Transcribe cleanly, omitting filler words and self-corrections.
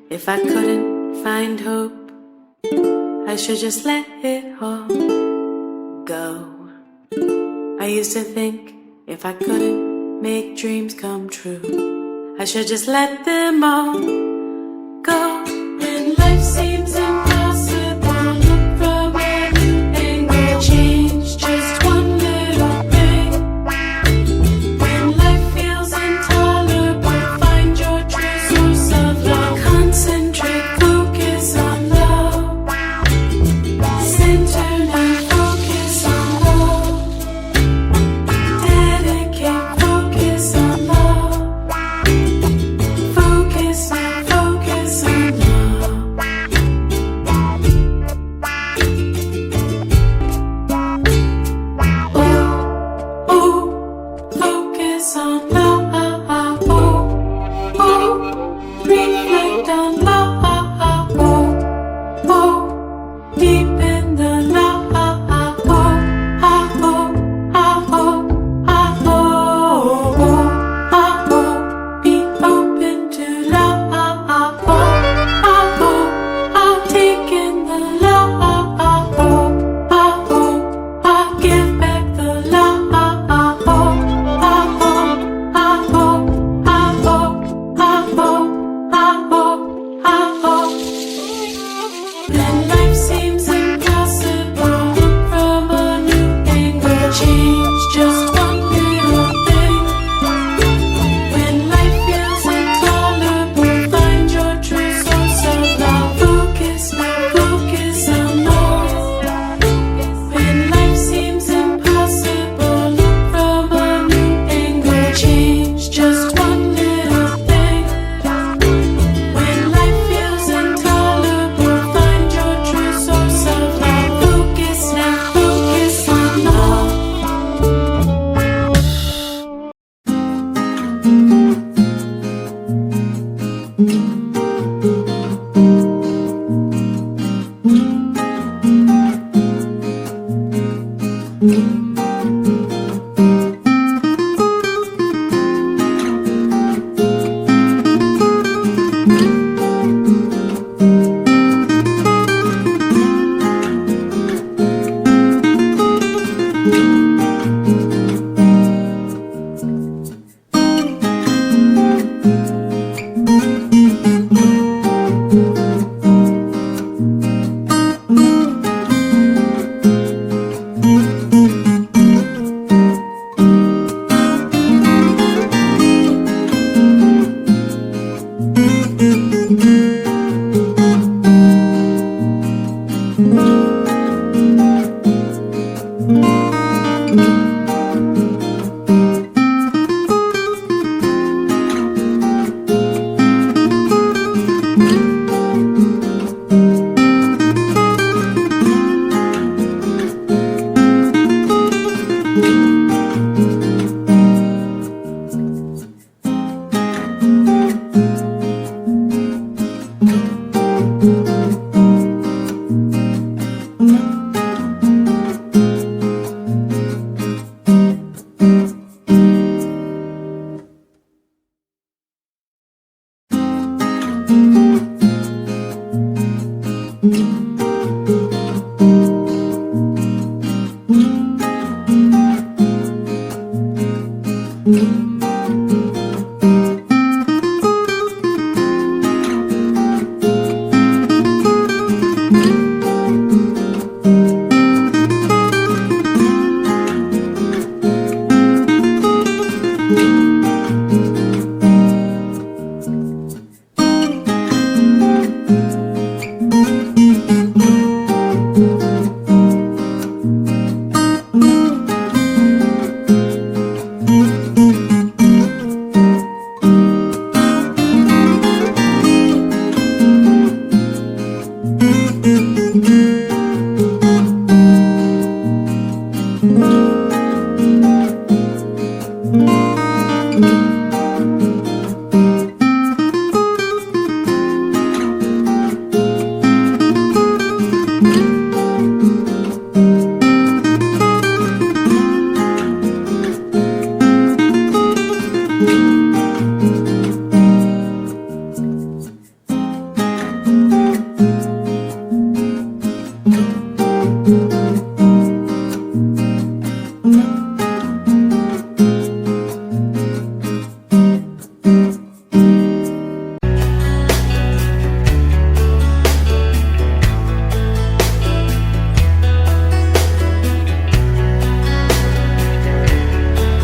If I couldn't find hope, I should just let it all go. I used to think if I couldn't make dreams come true, I should just let them all go. When life seems impossible, look from a new angle, change just one little thing. When life feels intolerable, find your true source of love. Concentrate, focus on love. Center now, focus on love. Dedicate, focus on love. Focus now, focus on love. Oh, oh, focus on love. Oh, oh, reflect on love. Oh, oh, deep in the love. Oh, oh, oh, oh, oh, oh, oh, be open to love. Oh, oh, oh, take in the love. Oh, oh, oh, give back the love. Oh, oh, oh, oh, when life seems impossible, look from a new angle, change just one little thing. When life feels intolerable, find your true source of love. Focus now, focus on love. When life seems impossible, look from a new angle, change just one little thing. When life feels intolerable, find your true source of love. Focus now, focus on love. you.